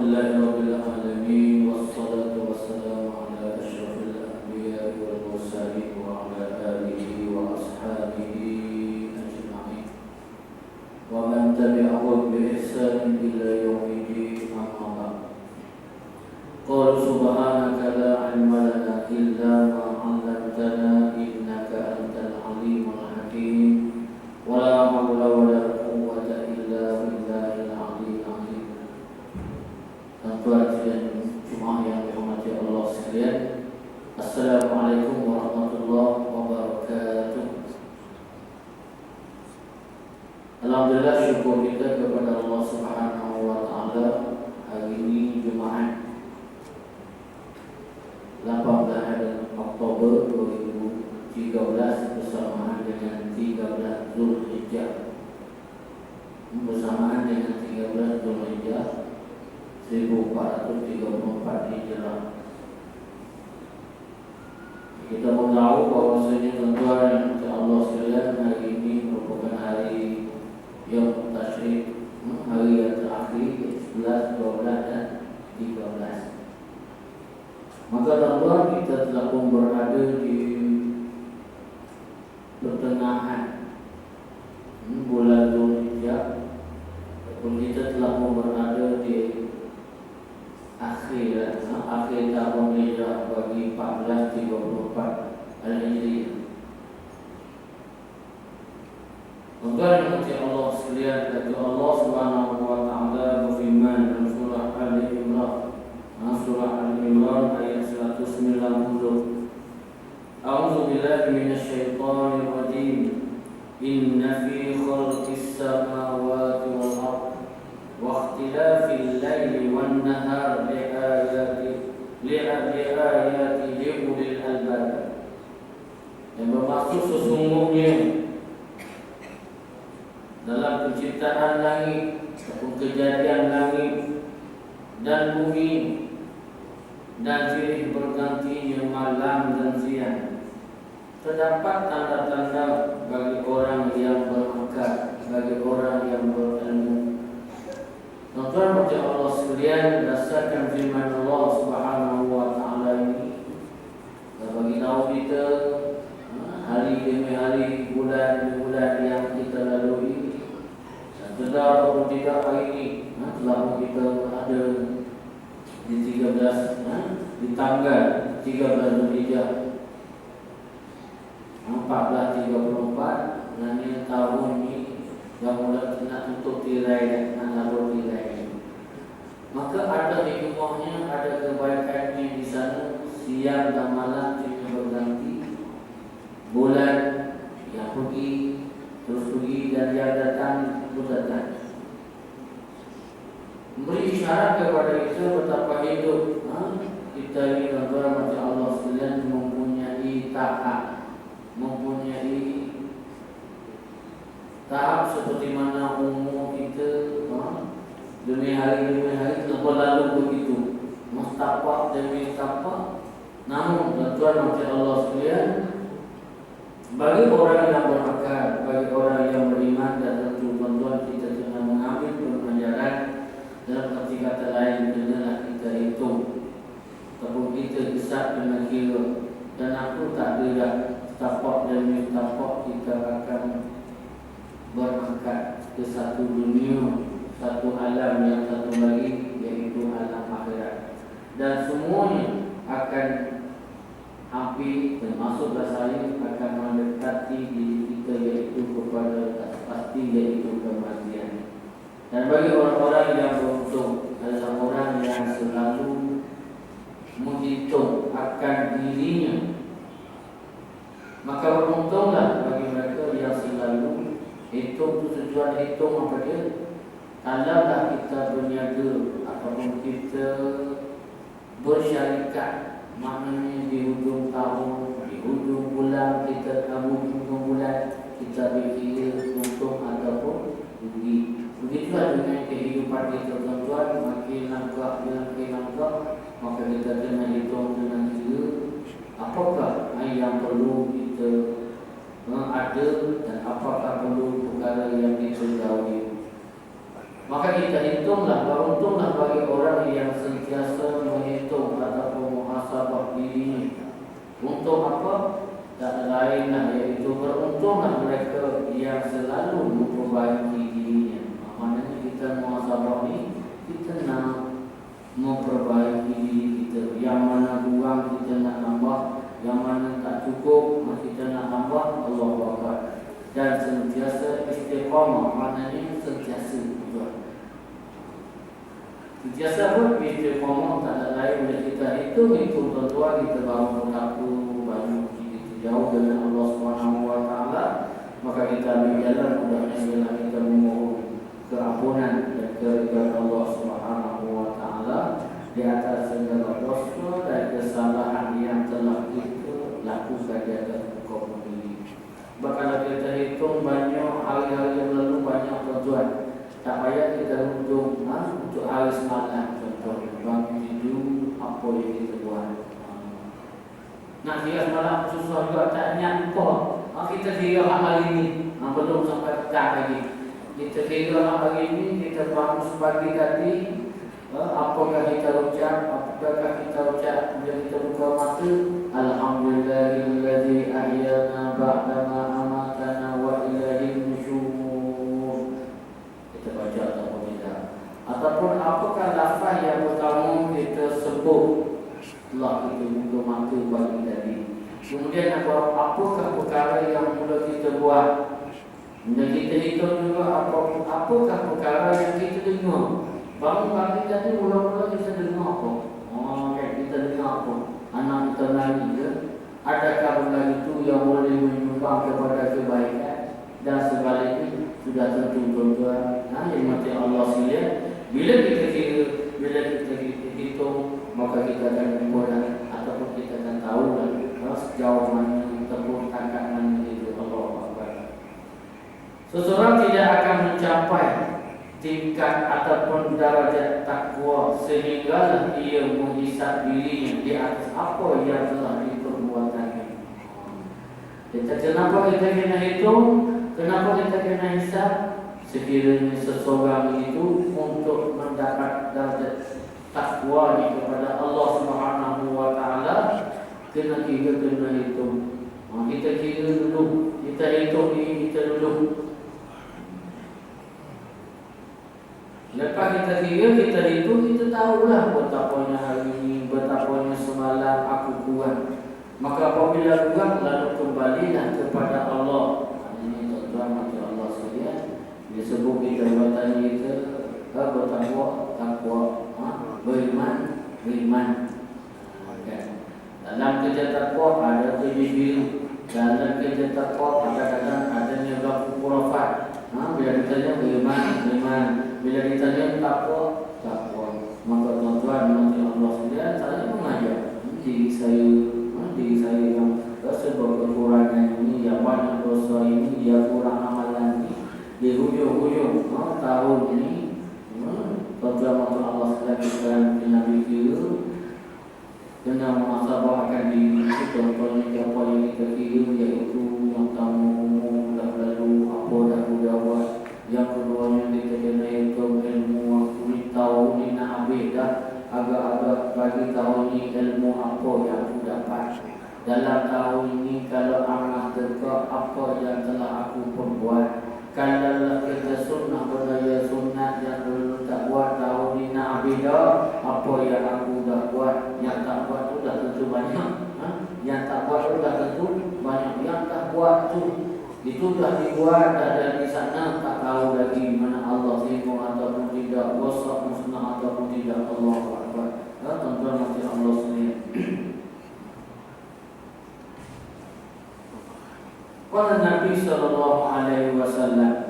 Alhamdulillahi Rabbil Alamin. Wassalatu wassalamu ala ashrafil anbiya wal mursalin wa ala alihi wa ashabihi ajma'in wa man tabi'ahum bi ihsanin ila yaumiddin, amma ba'd. Qala subhanaka la ilma lana illa ma 'allamtana innaka antal alimul hakim. Wa la hawla wa la quwwata illa billahil aliyyil azim. Tuan dan Jumaah yang dirahmati Allah sekalian, Assalamualaikum warahmatullahi wabarakatuh. Alhamdulillah, syukur kita kepada Allah Subhanahu wa taala. Hari ini Jumaat 18 Oktober 2013 bersamaan dengan 13 Zulhijjah. Bersamaan dengan 13 Zulhijjah 1434 Hijrah. Kita mau tahu bahwasanya tuan-tuan dan Allah sekalian, hari ini merupakan hari yang tasyrik, hari yang terakhir 11, 12 dan 13. Maka tuan-tuan, kita telah pun berada di pertengahan bulan Zulhijjah, ataupun kita telah pun berada di akhir tahun Hijrah bagi 1434 Al-Hijriah. Tuan-tuan yang dirahmati Allah sekalian, kata Allah Subhanahu wa taala berfirman dalam surah Al-Imran, ayat 190. A'udzu billahi minasyaitonir rajim. Inna fi khalqis samawati wal ardh wa ikhtilafil laili wan nahar li'ayati liulil albab. Yang bermaksud sesungguhnya dalam penciptaan langit ataupun kejadian langit dan bumi dan silih bergantinya malam dan siang, terdapat tanda-tanda bagi orang yang berakal, bagi orang yang berilmu. Tuan-tuan dan Allah sekalian, berdasarkan firman Allah Subhanahu wa taala ini, bagi tahu kita hari demi hari, bulan demi bulan yang kita lalui, dan sedar ataupun tidak hari ini telah kita ada di 13 di tanggal 13 Zulhijjah 1434, dan ini tahun ini yang mula nak tutup tirai dan naruh tirai. Maka ada hikmahnya, ada kebaikannya di sana. Siang dan malam tidak berganti, bulan yang pergi terus pergi dan yang datang terus datang, memberi isyarat kepada kita betapa hidup kita ini, tuan-tuan macam Allah sekalian, mempunyai tahap seperti mana umur kita demi hari telah berlalu begitu, tapak demi tapak. Namun tuan-tuan macam Allah sekalian, bagi orang yang berakal, bagi orang yang beriman, dan tentu tuan-tuan kita kena mengambil pelajaran. Dalam arti kata lain, kenalah kita hitung ataupun kita hisab dengan kira, dan aku tak ada tapak demi tapak kita akan berangkat ke satu dunia, satu alam yang satu lagi, iaitu alam akhirat. Dan semuanya akan hampir, termasuklah saya, akan mendekati diri kita, iaitu kepada pasti, iaitu kematian. Dan bagi orang-orang yang beruntung adalah orang yang selalu menghitung akan dirinya. Maka beruntunglah bagi mereka yang selalu hitung. Tujuan hitung apa dia? Kalaulah kita berniaga ataupun kita bersyarikat, maknanya di hujung tahun, di hujung bulan kita kita berkira untung ataupun rugi. Begitulah dengan kehidupan kita, tuan-tuan. Makin langkah, maka kita kena hitung dengan kira apakah yang perlu kita ada dan apakah perlu perkara yang kita jauhi. Maka kita hitunglah, beruntunglah bagi orang yang dirinya. Untuk apa? Tak lainlah iaitu beruntunglah mereka yang selalu memperbaiki dirinya. Maknanya kita muhasabah ni, kita nak memperbaiki diri kita. Yang mana kurang kita nak tambah, yang mana tak cukup kita nak tambah. Allahu Akbar. Dan sentiasa istiqamah, maknanya sentiasa tuan. Sentiasa pun istiqamah tak ada lain bila kita itu tuan-tuan, kita baru berlaku banyak kita jauh dengan Allah Subhanahu Wa Taala, maka kita ambil jalan mudahnya ialah kita memohon keampunan dan keridhaan Allah Subhanahu Wa Taala di atas segala dosa dan kesalahan yang telah kita lakukan di atas muka bumi. Kalau kita hitung banyak hari-hari yang lalu, banyak tuan-tuan, tak payah kita untuk hari semalam. Contoh bangun tidur, apa yang kita buat. Nak kira semalam susah juga, tak nyampa. Kita kira hari ini, belum sampai petang lagi. Kita kira hari ini, kita bangun pagi tadi, apakah kita ucap, bila kita buka mata, Alhamdulillahilladzi ahyana ba'dama amatana wa ilaihin nusyur. Kita baca ataupun tidak. Ataupun apakah lafaz yang pertama kita sebut setelah kita buka mata pagi tadi. Kemudian apakah perkara yang mula kita buat. Dan kita hitung juga apakah perkara yang kita dengar. Bangun pagi tadi mula-mula kita dengar apa? Kita dengar apa? Anak kita menari ke? Adakah benda itu yang boleh menyumbang kepada kebaikan? Dan sebaliknya sudah tentu tuan-tuan, yang mati Allah sekalian. Bila kita hitung, maka kita akan membuat ataupun kita akan tahu sejauh mana tempuh tangkap mana itu Allah Akbar. Seseorang tidak akan mencapai tingkat ataupun darjat takwa sehingga ia menghisap dirinya di atas apa yang telah diperbuatannya. Kenapa kita kena hitung? Kenapa kita kena hisap? Sekiranya seseorang itu untuk mendapat darjat takwa kepada Allah Subhanahu Wa Taala, kena hitung. Kita kira dulu, kita hitung ini kita dulu. Lepas kita kira, kita hitung, kita tahulah betapanya hari ini, betapanya semalam aku kurang. Maka apabila kurang, lalu kembalilah kepada Allah. Ini tuan-tuan mati Allah sekalian. Dia sebut kita bertanya kita bertakwa, beriman. Dalam kerja takwa ada tujuh biru. Dalam kerja takwa kadang-kadang adanya berlaku khurafat. Bila ditanya beriman. Bila ditanya takwa. Maka tuan-tuan mati Allah sekalian, saya mengajar diri saya yang sebab kekurangan ini, yang banyak dosa ini, dia kurang amalan ini. Di hujung-hujung tahun ini, tuan-tuan mati Allah sekalian, kena fikir, kena muhasabahkan diri. Contohnya apa yang kita kira, iaitu yang tamu dah lalu, apa dah sudah buat. Yang keduanya kita kena hitung ilmu ini tahu ni nak habis dah. Agak-agak bagi tahu ni ilmu apa yang aku dapat dalam tahun ini. Kalau amal teka apa yang telah aku perbuat. Kalau kita sunnah berdaya sunnah yang dulu tak buat, tahun ini nak habis dah. Apa yang aku dah buat, yang tak buat tu dah tentu banyak. Yang tak buat tu dah tentu banyak. Yang tak buat tu itu dah dibuat, dah ada di sana, tak tahu lagi mana Allah sibuk ataupun tidak, wasak musnah ataupun tidak. Allah Akbar. Tuan-tuan mati Allah sendiri. Kalau Nabi SAW,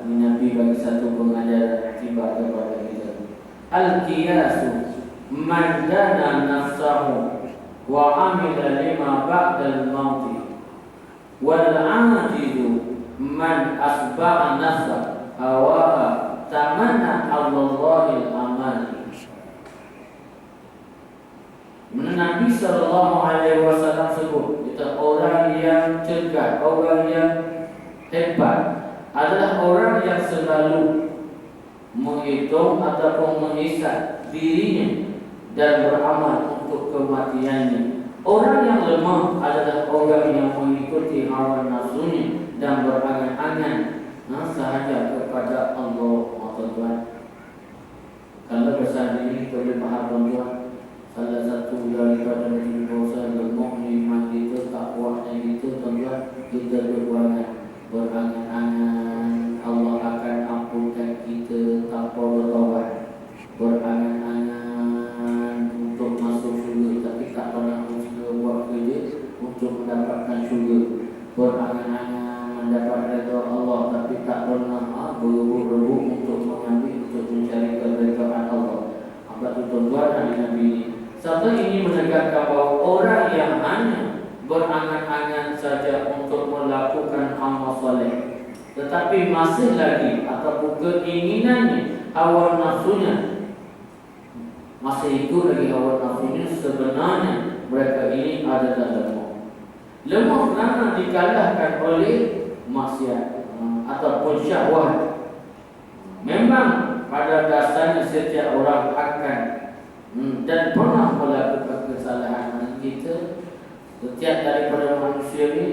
Nabi bagi satu pengajaran tiba kepada kita. Al-qiyasu man dana nafsahu wa amila lima ba'dal mauti wal-'ajizu man asba'a nafsa hawaha tamanna Allahil amal. Nabi SAW sebut kita orang yang cergas, orang yang hebat adalah orang yang selalu menghitung ataupun menghisap dirinya dan beramal untuk kematiannya. Orang yang lemah adalah orang yang mengikuti hawa nafsunya dan berangan-angan sahaja kepada Allah Tuhan. Kalau bersama ini kita boleh faham tuan-tuan, salah satu daripada dosa lemah iman kita, takwa kita tuan-tuan, kita berangan-angan Allah akan ampunkan kita tanpa bertaubat, berangan-angan untuk masuk syurga tapi tak pernah usaha buat kerja untuk mendapatkan syurga, berangan-angan mendapat redha Allah tapi tak pernah berebut-rebut untuk mengambil, untuk mencari keredaan Allah. Apa tu tuan-tuan hari Nabi ini. Serta ini menegakkan bahawa orang yang hanya berangan-angan saja untuk melakukan amal soleh, tetapi masih lagi ataupun keinginannya, hawa nafsunya masih ikut lagi hawa nafsunya, sebenarnya mereka ini adalah lemah. Lemah kerana dikalahkan oleh maksiat ataupun syahwat. Memang pada dasarnya setiap orang akan dan pernah melakukan kesalahan. Kita setiap daripada manusia ni,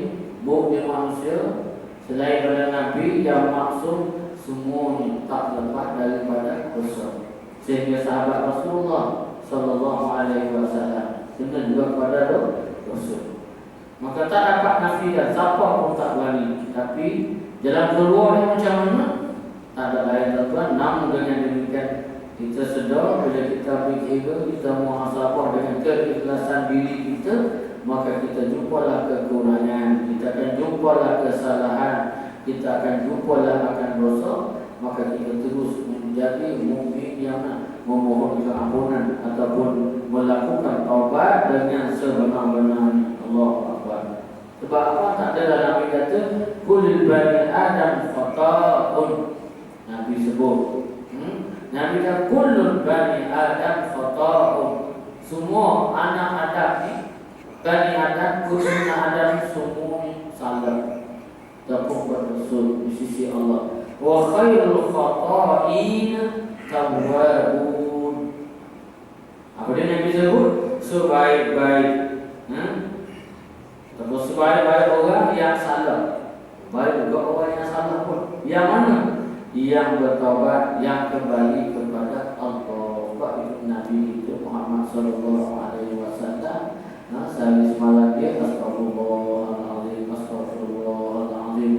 bukan manusia selain pada Nabi yang maksum, semuanya tak lepas daripada dosa. Sehingga sahabat Rasulullah sallallahu alaihi wasallam kena juga kepada dosa. Maka tak dapat nafikan, siapa pun tak berani. Tapi jalan keluar ni macam mana? Tak ada lain tuan-tuan, namun dengan demikian kita sedar bila kita berkira, kita muhasabah dengan keikhlasan diri kita, maka kita jumpalah kekurangan, kita akan jumpalah kesalahan, kita akan jumpalah akan dosa, maka kita terus menjadi mukmin yang memohon keampunan ataupun melakukan taubat dengan sebenar-benarnya. Allahu Akbar. Sebab apa? Tak ada Nabi kata kulil bani Adam khata'un. Nabi sebut Nabi kata kulul bani Adam khata'un. Semua anak Adam ni, bani Adam, kulul Adam semuanya salah ataupun berdosa di sisi Allah. Wa khairul khata'in tawwabun. Apa dia Nabi sebut? Sebaik-baik ataupun sebaik-baik orang yang salah. Baik juga orang yang salah pun. Yang mana? Yang bertaubat, yang kembali kepada Allah. Sebab itu Nabi itu Muhammad sallallahu alaihi wasallam sehari semalam dia astagfirullahalazim, astagfirullahalazim,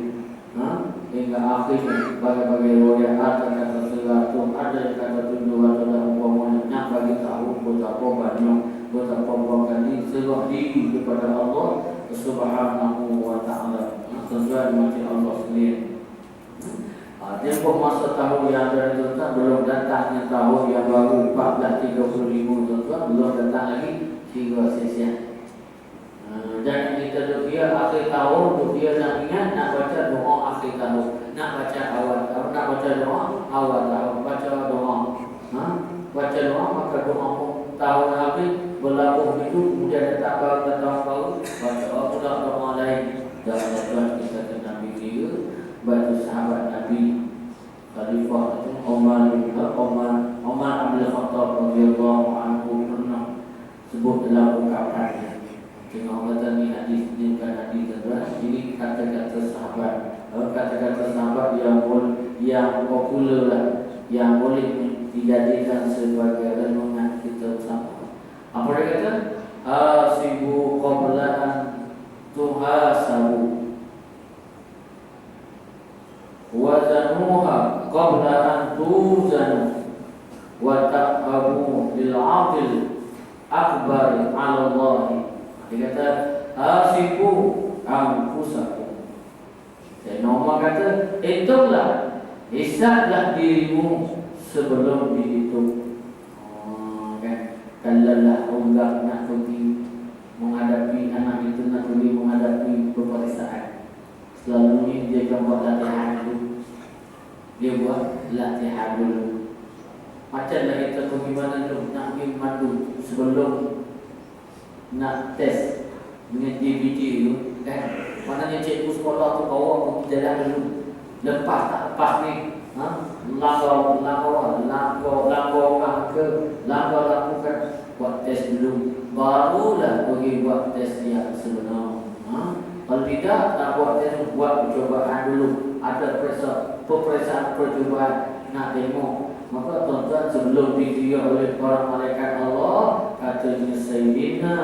hingga akhirnya bagi-bagi riwayat kata seratus, ada yang kata 700 dan umpamanya, nak bagi tahu betapa banyak, betapa kali serah diri kepada Allah Subhanahu wa ta'ala. Tuan-tuan mati Allah sendiri. Tempoh masa tahun yang ada tuan-tuan, belum datangnya tahun yang baru 1435 tuan-tuan, belum datang lagi kira sesian. Jangan kita dukir akhir tahun, dukir nak ingat nak baca doa akhir tahun, nak baca awal tahun, nak baca doa awal tahun, baca doa, baca doa, maka doa pun tahun habis berlabuh itu, kemudian datang tahun baru, baca pula doa lain. Jangan tuan kita kena fikir, baca sahabat Nabi Khalifah itu Umar Abdul Khattab radhiyallahu anhu pernah sebut dalam ungkapannya. Tengok kata ni hadis ni bukan hadis tersebut. Ini kata-kata sahabat, kata-kata sahabat yang popular lah, yang boleh dijadikan sebagai renungan kita bersama. Apa dia kata? Hasibu qabla an tuhasabu, wazanuha qabla an tuzanu, wa ta'abu bil 'adil akbar 'ala Allah. Dia kata hasibu anfusakum. Dan Umar kata hitunglah, hisablah dirimu sebelum dihitung. Kan? Kalalah orang nak pergi menghadapi anak itu, nak pergi menghadapi peperiksaan, selalunya dia akan buat latihan dulu. Dia buat latihan dulu. Macamlah kita pergi mana dulu, nak pergi mandu sebelum nak test dengan DVD tu kan. Maknanya cikgu sekolah tu bawa pergi jalan dulu. Lepas tak lepas ni lakukan buat tes dulu, barulah pergi buat tes yang sebenar. Kalau tidak, tak buat tes, buat percobaan dulu. Ada peperiksaan percobaan nak demo. Maka tuan-tuan, sebelum dikira oleh para malaikat Allah, katanya Sayyidina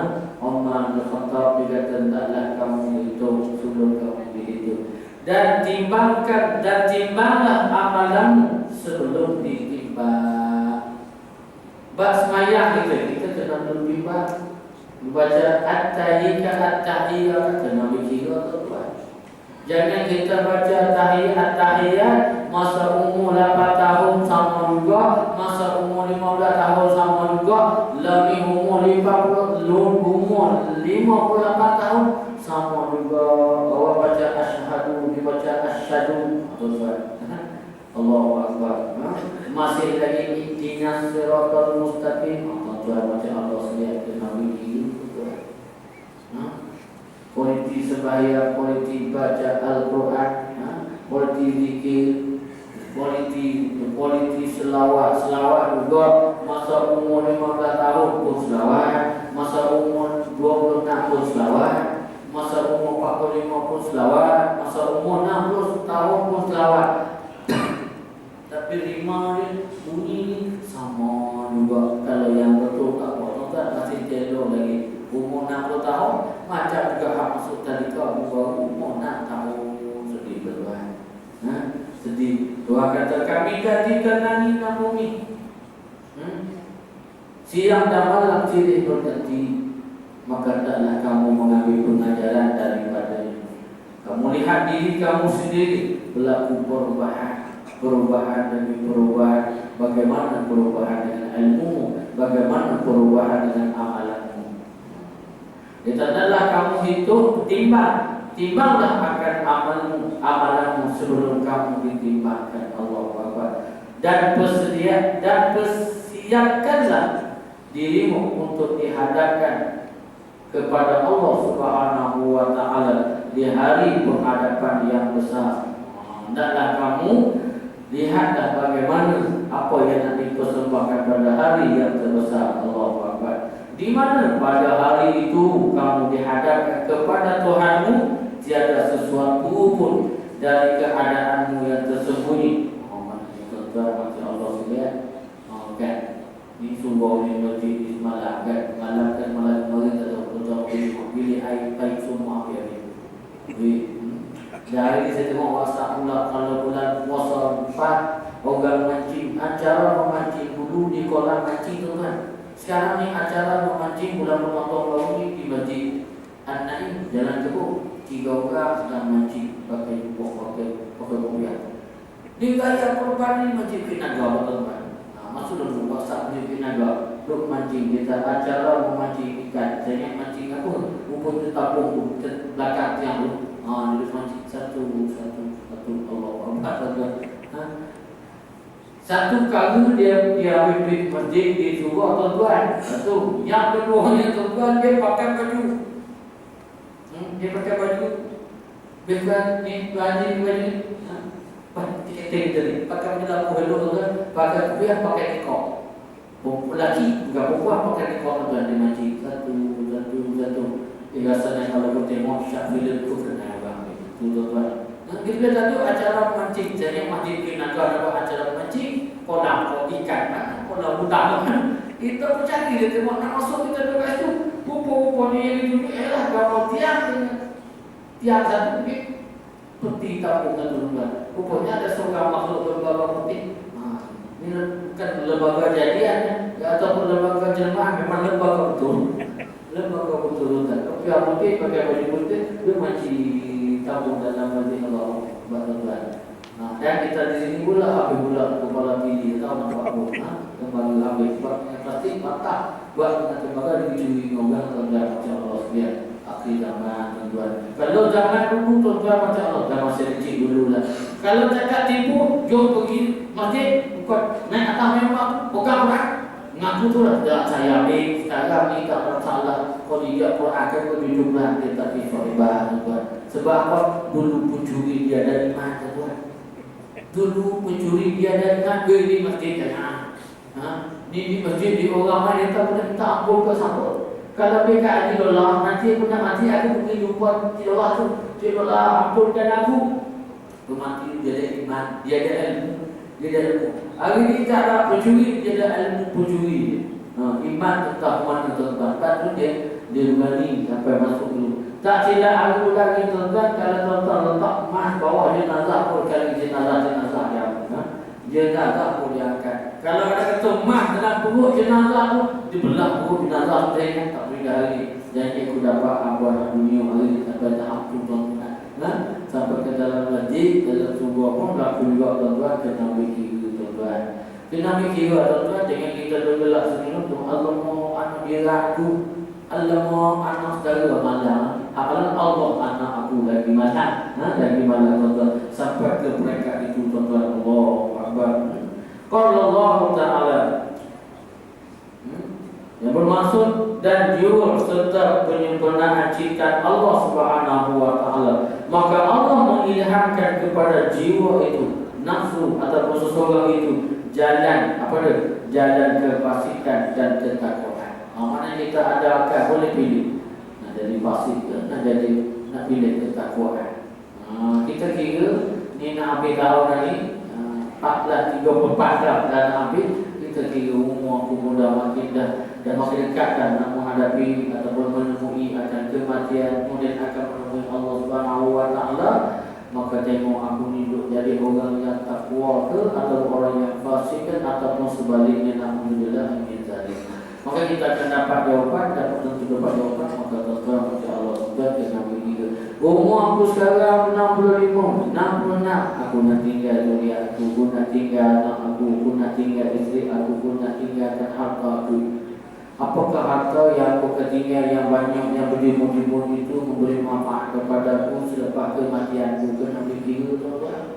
Umar bin Khattab berkata, hendaklah kamu hitung sebelum kamu dihitung. Dan timbanglah amalanmu sebelum ditimbang. Bab semayang kita kena dulu timbang. Baca at-tahiyyat kena berkira tuan. Jangan kita baca tahiyat masa umur 8 tahun sama juga, masa umur 15 tahun sama juga, lebih umur 58 tahun sama juga. Bawa baca asyhadu, dibaca asyhadu, Allahu Akbar. Masih lagi ihdinas siratal mustaqim, tuan baca Allah sendiri Nabi itu. Politik sembahyang, politik baca Al-Quran, politik zikir, politik selawat juga. Masa umur 15 tahun pun selawat, masa umur 26 pun selawat, masa umur 45 pun selawat, masa umur 60 tahun pun selawat. Tapi lima dia bunyi sama juga. Kalau yang betul tak apa, masih jauh lagi. Umur 60 tahun macam juga hak masuk tadi kau umur 6 tahun sedih berdoa. Sedih. Doa kata kami gantikan langit dan bumi. Siang dan malam silih berganti. Maka taklah kamu mengambil pengajaran daripadanya. Kamu lihat diri kamu sendiri berlaku perubahan demi perubahan. Bagaimana perubahan dengan ilmu, bagaimana perubahan dengan amalanmu. Adalah kamu hitung, timbanglah akan amalanmu sebelum kamu ditimbangkan. Allahu Akbar. Dan persiapkanlah dirimu untuk dihadapkan kepada Allah Subhanahu wa taala di hari penghadapan yang besar. Hendaklah kamu lihatlah bagaimana apa yang nak dipersembahkan pada hari yang terbesar. Allahu Akbar. Di mana pada hari itu kamu dihadapkan kepada Tuhanmu, tiada sesuatu pun dari keadaanmu yang tersembunyi. Macam Allah sekalian, kan? Ini sumber ni masjid di semalam kan? Malam tak tahu pilih air semua dia ni. Dari ini saya tengok WhatsApp pula, kalau bulan puasa 4 orang mancing, acara memancing dulu di kolam mancing tu kan. Sekarang ni acara memancing bulan Ramadan baru ni di Masjid An-Naim Jalan Kebun. 3 orang sedang mancing pakai kopiah. Di gaya korban ni Masjid Pinaga tuan-tuan. Masuk dalam WhatsApp Masjid Pinaga. Duk mancing kita acara memancing ikan. Saya mancing apa? Rumput tertabung belakang tiang tu. Dia mancing satu Allah Akbar. Satu kali dia ambil masjid di surau tuan-tuan. Satu. Yang keduanya tuan-tuan dia pakai baju. Dia pakai baju. Bukan ni baju. Pakai baju lalu hello tuan. Pakai kopiah, pakai ekor. Lelaki bukan perempuan pakai ekor tuan dia mancing. Satu. Rasanya kalau kita tengok syak filem tu kena abang. Tu tuan-tuan. Kita satu acara mancing. Jadi Masjid Pinaga ada acara mancing. Kolam ikan, kolam udang. Kita pun cari dia tengok nak masuk kita dekat situ. Rupa-rupa ni yang duduk gambar tiang satu ni peti tabungan tuan-tuan. Rupanya ada seorang makhluk bergambar peti. Ini bukan lembaga jadian ataupun lembaga jemaah, memang lembaga betul. Lembaga betul tuan. Tapi yang putih pakai baju putih dia masih tabung dalam masjid Allah tuan-tuan. Dan kita di sini pula habis pula kepala pilih tahu nampak pun. Kembali habis sebabnya pasti patah buat kembali dicuri orang tuan-tuan macam Allah sekalian. Akhir zaman tuan-tuan. Kalau zaman dulu tuan-tuan macam Allah dah masih kecil dulu lah. Kalau cakap tipu, jom pergi masjid, bukan naik atas memang pegang Quran. Ngaku tu lah, dah saya ambil sekarang ni tak ada masalah. Kalau dia Quran kan berjumlah dia tak kisah ibadah tuan. Sebab apa? Dulu pencuri dia dari mana tuan? Dulu pencuri dia datang ke di masjid kan. Di masjid di orang lain tak pernah minta ampun ke siapa. Kalau mereka adilullah, nanti aku nak mati aku pergi jumpa Allah tu. Allah ampunkan aku. Tu mati dia ada iman, dia ada ilmu, dia ada ilmu. Hari ni cara pencuri dia ada ilmu pencuri. Iman tetap mana tuan-tuan. Tak tu dia berani sampai masuk dulu. Tak silap aku lagi tuan-tuan. Kalau tuan-tuan letak emas bawah jenazah pun kali jenazah dia. Jenazah pun dia angkat. Kalau ada kata emas dalam perut jenazah tu, dibelah perut jenazah tu dia tak boleh dah hari. Janji aku dapat abuah dunia hari ni sampai tahap tu tuan-tuan. Sampai ke dalam masjid, dalam sumber pun berlaku juga tuan-tuan. Kena berkira tuan-tuan. Kena berkira tuan-tuan dengan kita bergelak senyum tu. Allah mau anak dia aku. Allah mau anak saudara malam. Apalah Allah anak aku lagi malam. Lagi malam tuan-tuan. Sampai ke mereka itu tuan-tuan. Allahu Akbar. Qala Allah Ta'ala, yang bermaksud dan jiwa serta penyempurnaan ciptaan Allah Subhanahu Wa Ta'ala. Maka Allah mengilhamkan kepada jiwa itu, nafsu ataupun seseorang itu, jalan apa dia? Jalan kefasikan dan ketakwaan. Mana kita ada akal boleh pilih. Nak jadi fasik ke, nak pilih ketakwaan. Kita kira ni nak ambil tahun ni 34 dah nak ambil. Kita kira umur aku muda makin dan makin dekat dan nak menghadapi ataupun menemui akan kematian, kemudian akan menemui Allah Subhanahu Wa Ta'ala. Maka tengok aku ni duduk jadi orang yang takwa ke atau orang yang fasik ke ataupun sebaliknya, na'udzubillah min dzalik. Maka kita akan dapat jawapan, dapat tentu dapat jawapan. Maka tuan-tuan insya-Allah sudah kena begitu. Umur aku sekarang 65, 66. Aku nak tinggal dunia aku nak tinggal anak aku nak tinggal isteri aku nak tinggalkan harta aku. Apakah harta yang aku ketinggal yang banyak yang beribu-ribu itu memberi manfaat kepada aku selepas kematianku? Kena fikir tuan-tuan.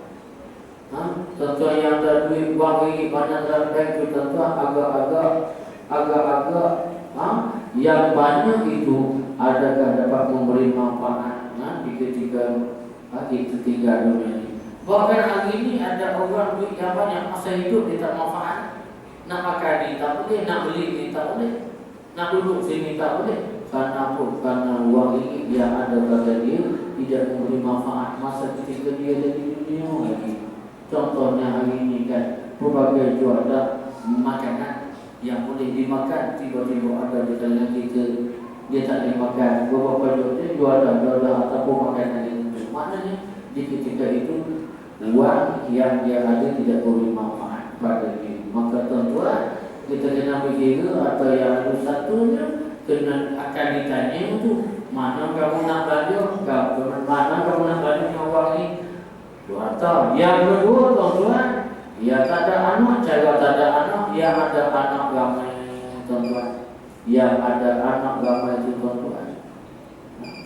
Tuan-tuan yang ada duit wang ringgit banyak dalam bank tu tuan-tuan, agak-agak yang banyak itu adakah dapat memberi manfaat di ketika kita tinggal dunia ini? Bahkan hari ini ada orang duit yang banyak, masa hidup dia tak manfaat. Nak makan ni tak boleh, nak beli ni tak boleh, nak duduk sini tak boleh. Karena apa? Karena wang ini yang ada pada dia tidak memberi manfaat masa ketika dia ada di dunia lagi. Contohnya hari ini kan, pelbagai jualan makanan yang boleh dimakan, tiba-tiba ada di dalam kita dia tak boleh makan. Beberapa jualan ataupun makanan itu, maknanya di ketika itu uang yang dia ada tidak boleh manfaat pada dia. Maka tuan-tuan, kita kena berkira atau yang ada satunya kena akan ditanya itu, mana kamu nak belanja, mana kamu nak belanja uang ni. Atau yang kedua tuan-tuan, ya tak ada anak, cara tak ada anak, yang ada anak ramai tuan-tuan. Yang ada anak ramai itu tuan-tuan.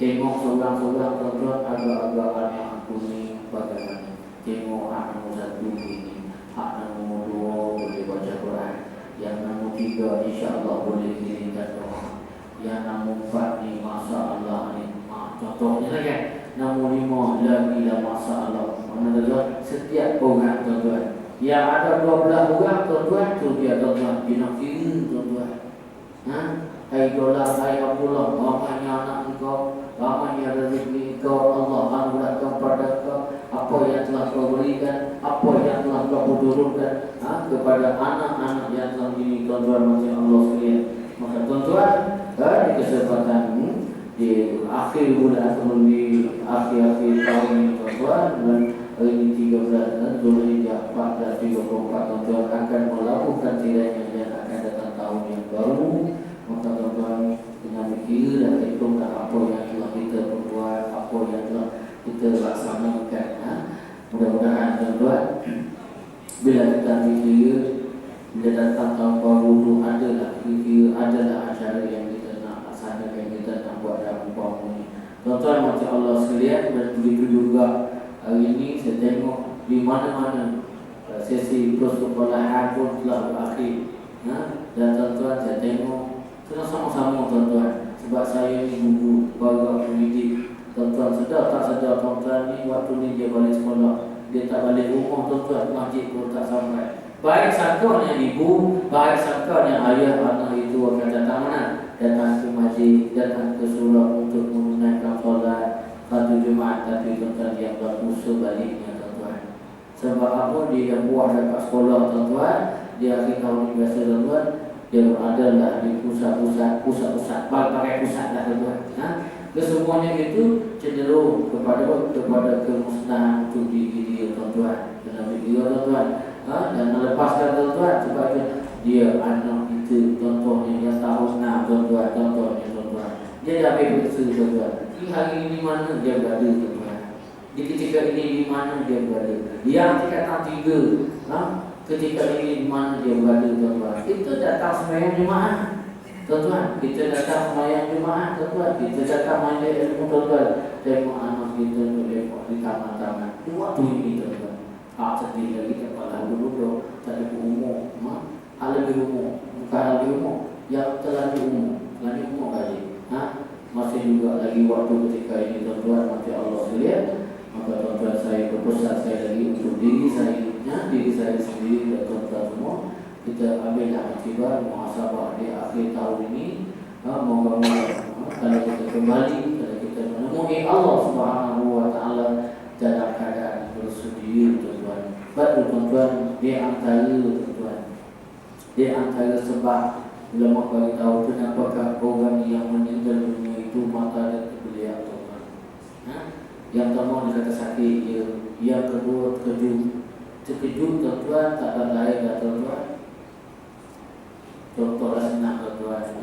Tengok seorang-seorang tuan-tuan, agak-agak anak aku ni bagaimana. Tengok anak nombor 1 ini, anak nombor 2 boleh baca Quran, yang nombor 3 insya-Allah boleh kirimkan doa, yang nombor 4 ni masya-Allah ni. Contohnya lah kan, nombor 5 lagi lah masya-Allah. Mana tuan-tuan, setiap orang tuan-tuan. Yang ada 12 orang tuan-tuan, tu dia tuan-tuan, dia nak kira tuan-tuan. Hai dolar, hai Abdullah, ramainya anak engkau, ramainya rezeki engkau, Allah anugerahkan kepada kau apa yang telah kau berikan, apa yang telah kau turunkan kepada anak-anak yang telah ini tuan-tuan macam Allah sekalian. Maka tuan-tuan, di kesempatan ini di akhir bulan atau di akhir-akhir tahun ini tuan-tuan, dan hari ini 13 Zulhijjah 1434 tuan-tuan akan melakukan tirainya dan akan datang tahun yang baru. Maka tuan-tuan kena fikir dan hitung apa yang telah kita perbuat, apa yang telah kita laksanakan. Mudah-mudahan tuan-tuan, bila kita fikir, bila datang tahun baru itu adalah fikir, adalah acara yang kita nak laksanakan, kita nak buat dalam umpama ini. Tuan-tuan macam Allah sekalian, dan begitu juga hari ini saya tengok di mana-mana sesi persekolahan pun telah berakhir. Dan tuan-tuan saya tengok kena sama-sama tuan-tuan. Sebab saya ni guru, baru pendidik. Tuan-tuan sedar tak sedar tuan-tuan ni waktu ni dia balik sekolah. dia tak balik rumah tuan-tuan, masjid pun tak sampai. Baik sangkanya ibu, baik sangkanya ayah anak itu akan datang mana? Datang ke masjid, datang ke surau untuk menunaikan solat satu Jumaat, tapi tuan-tuan dia berpuasa baliknya tuan-tuan. Sebab apa? Dia buah dekat sekolah tuan-tuan, dia akhir tahun biasa tuan-tuan, dia beradalah di pusat-pusat pakai pusat dah tuan-tuan. Kesemuanya itu cenderung kepada kemusnahan untuk diri dia tuan-tuan. Kena fikir tuan-tuan. Dan melepaskan tuan-tuan sebab dia anak itu contohnya dia tahu tuan-tuan, contohnya tuan-tuan. Dia dah bebas tuan-tuan. Di hari ini mana dia berada tuan-tuan. Di ketika ini di mana dia berada. Yang tingkatan 3, ketika ini di mana dia berada tuan-tuan. Kita datang sembahyang Jumaat. Tuan-tuan, kita datang sembahyang Jumaat tuan-tuan. Kita datang majlis ilmu tuan-tuan. Tengok anak kita tengok di taman-taman. Waktu ini tuan-tuan. Sedih lagi kepala duduk tak ada umur, hal lebih umur, bukan hal lebih umur, yang terlalu umur kali. Masih juga lagi waktu ketika ini tuan-tuan, mati Allah sekalian. Maka tuan-tuan saya berpesan saya lagi untuk diri saya sendiri dan tuan-tuan semua, kita ambillah iktibar muhasabah di akhir tahun ini. Moga-moga kalau kita kembali, kalau kita menemui Allah Subhanahu Wa Taala dalam keadaan bersedia tuan-tuan. Betul tuan-tuan, di antara sebab ulama bagi tahu kenapa orang yang meninggal dunia itu mata dan terbeliak tuan-tuan. Yang pertama dia kata sakit dia, yang kedua terkejut tuan-tuan, tak ada lain dah tuan-tuan. Contohlah senang tuan-tuan.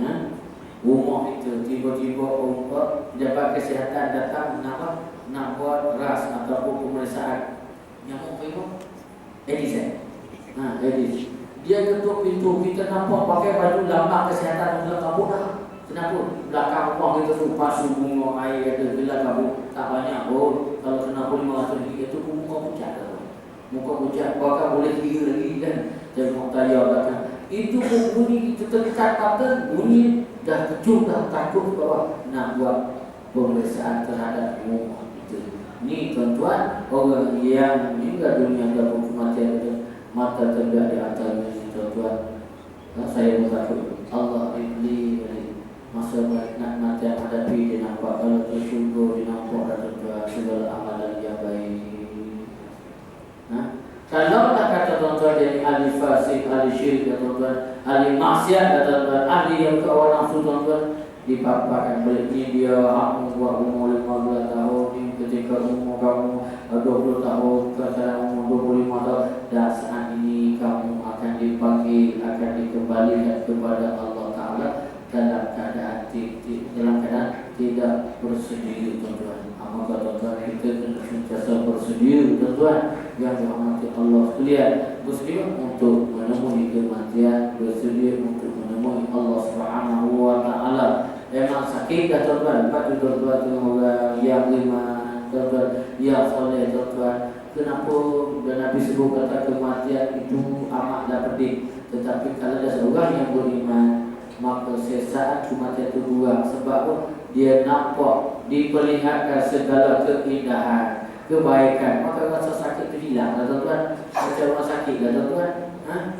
Rumah itu tiba-tiba pejabat kesihatan datang nak buat ras ataupun pemeriksaan nyamuk apa? Aedes. Aedes. Dia ketuk pintu, kita nampak pakai baju lambang kesihatan dalam kabut dah. Kenapa? Belakang rumah kita tu pasu bunga air ada gelap kabut tak banyak pun. Kalau kena pun 500 ringgit tu muka pucat dah. Muka pucat, bahkan boleh kira lagi kan. Tengok tayar belakang. Itu pun bunyi kita terdekat kata bunyi dah kejut dah takut bahawa nak buat pemeriksaan terhadap rumah. Ni tuan-tuan, orang yang meninggal dunia dalam kematian itu mata terbelah di antara ini tuan-tuan. Saya bertakut Allah iblis masa nak mati yang hadapi dia nampak kalau tersyukur dia nampak tuan-tuan segala amalan yang baik. Kalau tak kata tuan-tuan dari ahli fasik, ahli syirik tuan-tuan, ahli maksiat tuan-tuan, ahli yang kawan nafsu tuan-tuan, dipaparkan balik ni dia hak membuat umur 15 tahun ni ketika umur kamu 20 tahun sekarang umur 25 tahun dan saat ini kamu akan dipanggil, akan dikembalikan kepada Allah Ta'ala dalam keadaan tidak bersedia tuan-tuan. Maka tuan-tuan kita kena sentiasa bersedia tuan-tuan yang dirahmati Allah sekalian, bersedia untuk menemui kematian, bersedia untuk menemui Allah Subhanahu Wa Ta'ala. Memang sakit dah tuan-tuan, lepas tu tuan-tuan tengok orang yang beriman, tuan-tuan yang soleh tuan-tuan. Kenapa dan Nabi sebut kata kematian itu amatlah pedih. Tetapi kalau ada seorang yang beriman, maka sesaat kematian itu dua. Sebab dia nampak, diperlihatkan segala keindahan, kebaikan, maka rasa sakit itu hilang dah tuan-tuan. Macam orang sakit dah tuan-tuan.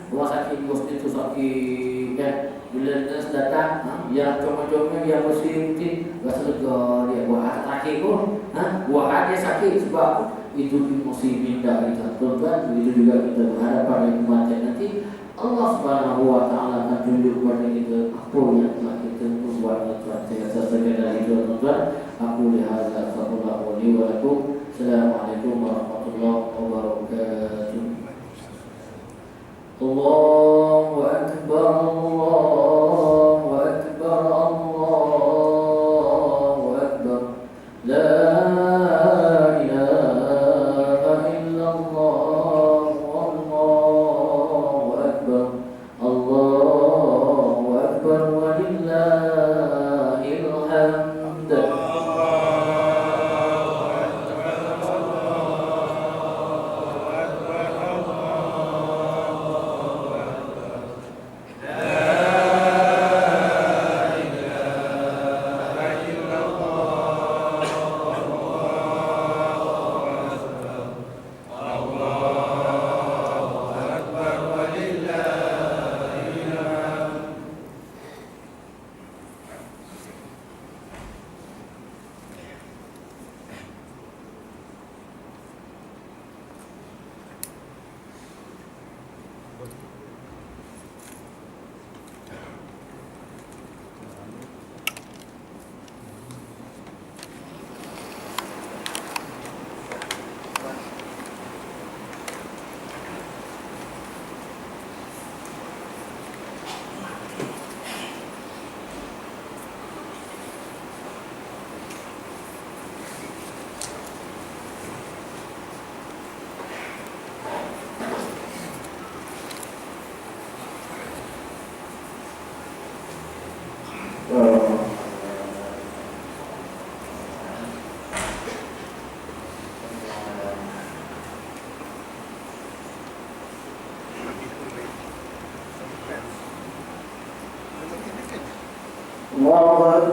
Orang sakit di hospital itu sakit kan. Bila nurse datang, yang comel-comel, yang bersih rutin, rasa lega dia. Buah hati sakit pun, buah hati sakit sebab itu emosi pindah kita. Tuan-tuan, begitu juga kita berharap pada kematian nanti Allah Subhanahu Wa Ta'ala akan tunjuk kepada kita apa yang telah kita buat tuan-tuan. Saya rasa sekadar itu tuan-tuan. Aku lihat sallallahu alaihi wa sallam. Assalamualaikum warahmatullahi wabarakatuh. Allahu Akbar, Allahu Akbar, Allahu Akbar. La ilaha illallah, Allahu Akbar, Allahu Akbar, walillahil hamd. Allah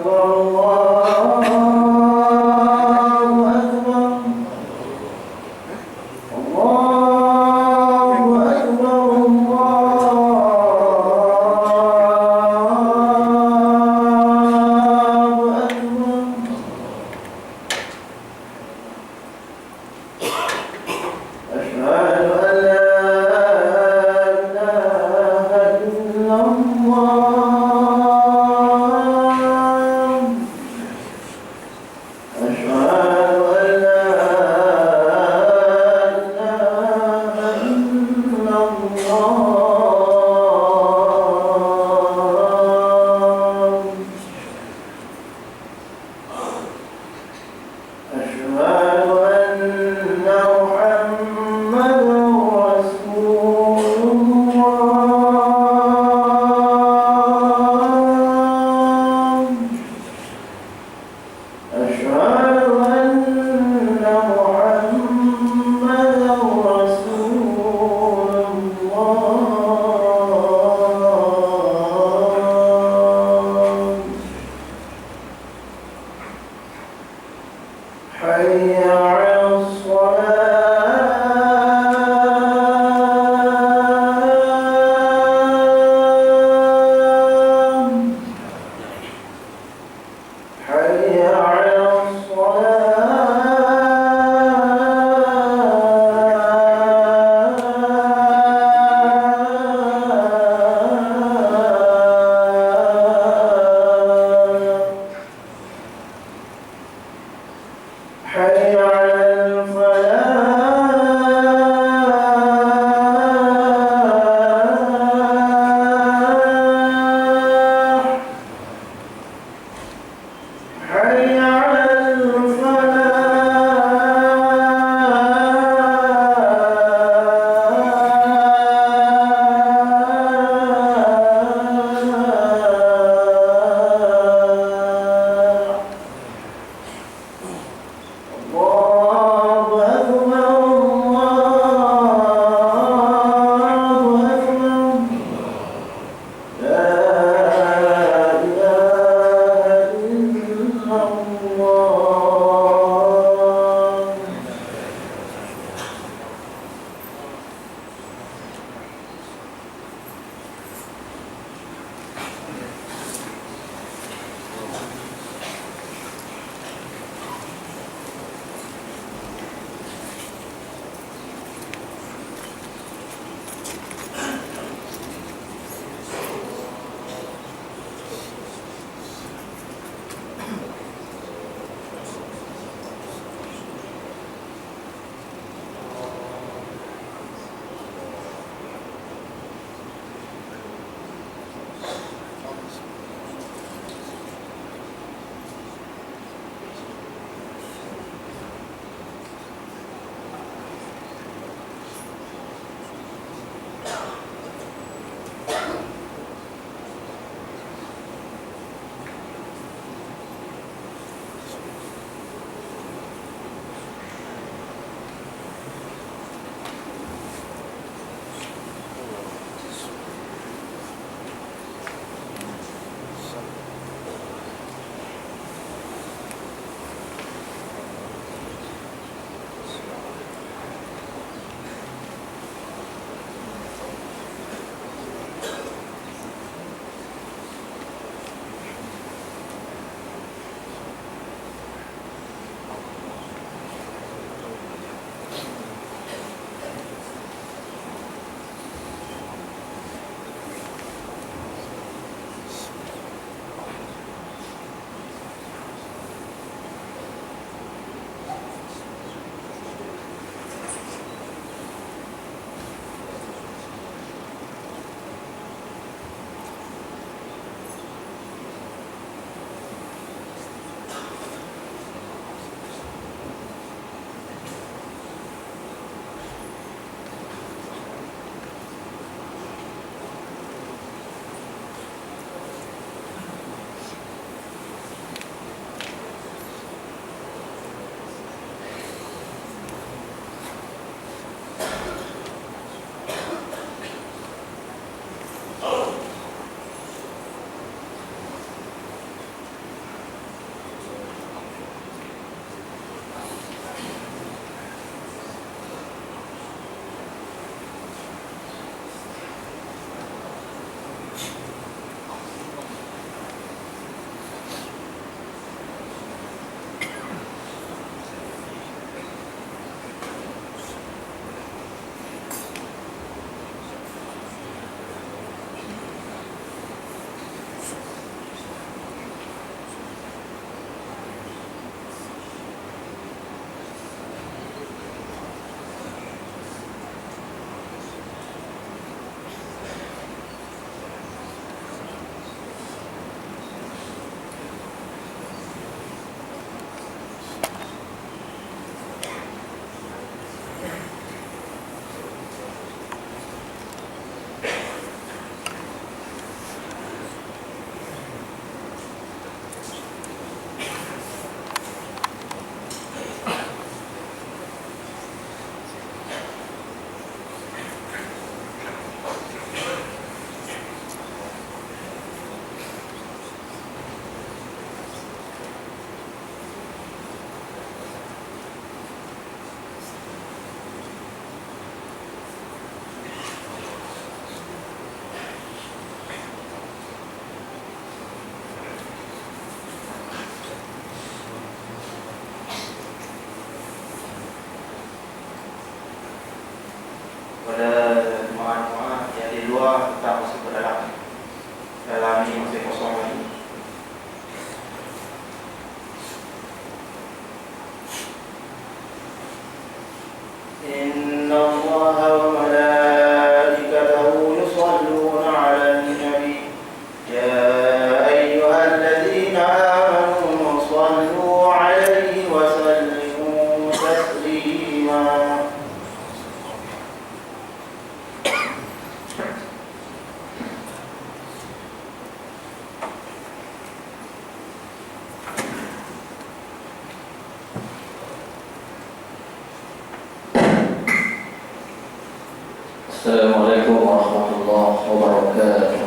Assalamualaikum warahmatullahi wabarakatuh.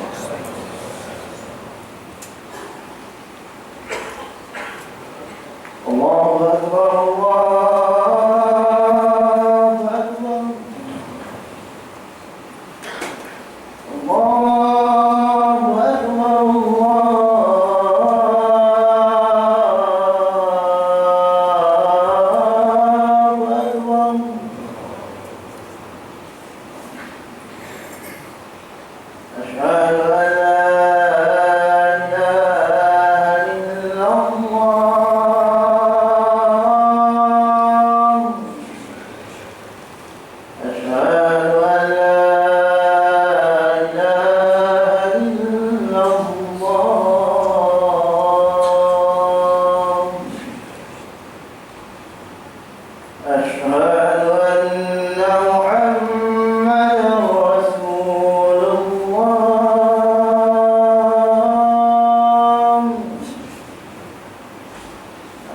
Allahu Akbar, Allahu Akbar, Allahu Akbar, Allahu Akbar. أشهد أن لا إله إلا الله. أشهد أن لا إله إلا الله. أشهد أن محمدا رسول الله.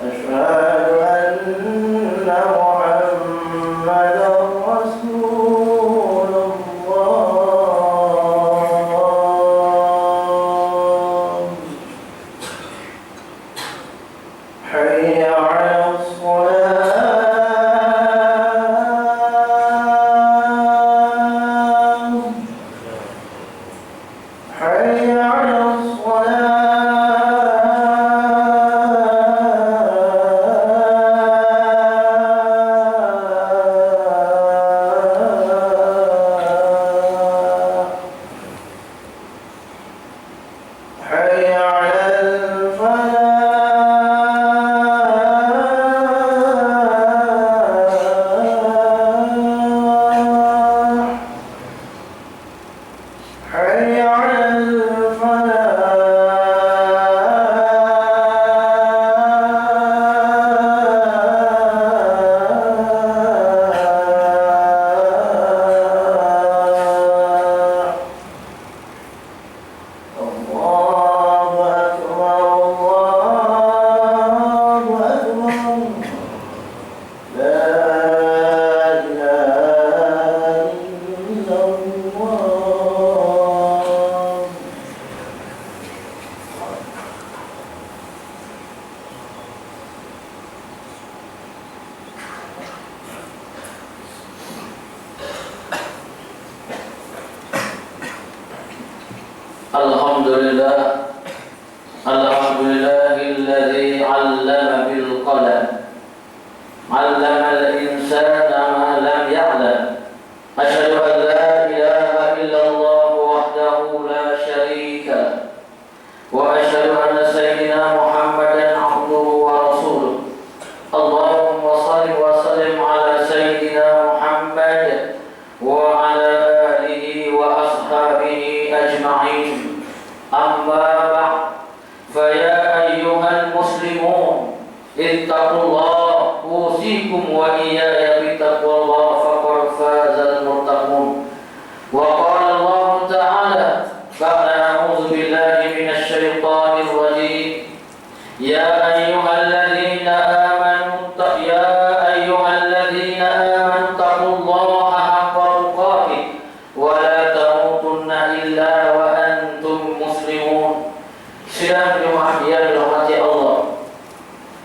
أشهد أن محمدا رسول الله. حي على الصلاة. حي على الصلاة. حي على الفلاح. حي على الفلاح. الله أكبر، الله أكبر. لا إله إلا الله. Alhamdulillah, alhamdulillahilladzi 'allama bil qalam, 'allama al-insana ma lam ya'lam. Asyhadu an la ilaha illallah wahdahu la syarika lah, wa asyhadu anna sayyidina Muhammadan 'abduhu wa rasuluh. Allahumma shalli wa sallim ala sayyidina Muhammad wa ala alihi wa ashabihi ajma'in. Amma ba'd, fa ya ayyuhal muslimun, ittaqullah, usikum wa iyaya bittaqwallah, faqad fazal muttaqun. Wa qala Allah ta'ala ba'da a'udzu billahi minasy syaithanir rajim. Ya ayyuhalladzina amanu taqullaha haqqa tuqatih wa la tamutunna illa wa antum muslimun. Sidang Jumat yang dirahmati Allah,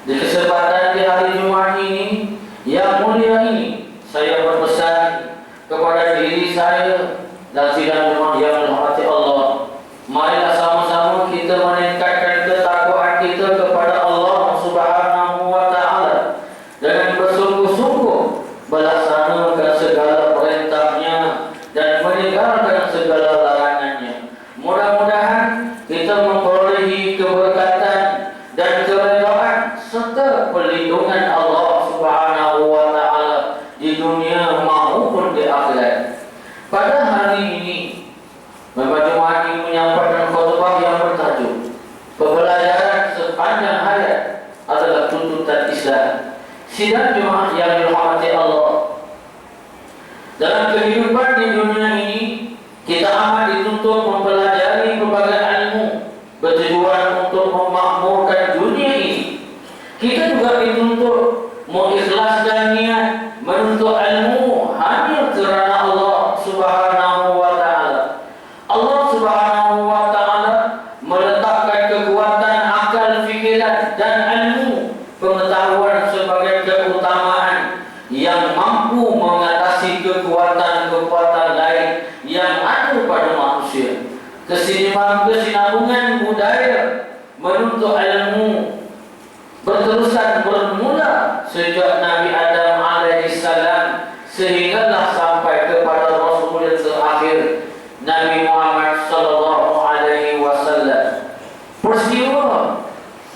di kesempatan di hari Jumat ini yang mulia ini, saya berpesan kepada diri saya dan sidang Jumat yang dirahmati Allah, marilah sama-sama kita meningkatkan ketakwaan kita kepada Allah Subhanahu wa Ta'ala dengan bersungguh-sungguh melaksanakan segala perintahnya dan meninggalkan segala larangannya. Mudah-mudahan kita memperolehi keberkatan dan keredaan serta perlindungan Allah Subhanahu wa Ta'ala di dunia maupun di akhirat. Pada hari ini, Bapak Jumat ini menyampaikan khutbah yang bertajuk pembelajaran sepanjang hayat adalah tuntutan Islam. Sidang Jumat yang dirahmati Allah, dalam kehidupan di dunia ini kita amat dituntut mempelajari berbagai ilmu bertujuan untuk memakmurkan dunia ini. Kita juga dituntut budaya menuntut ilmu berterusan bermula sejak Nabi Adam alaihissalam sehinggalah sampai kepada Rasul yang terakhir Nabi Muhammad sallallahu alaihi wasallam. Peristiwa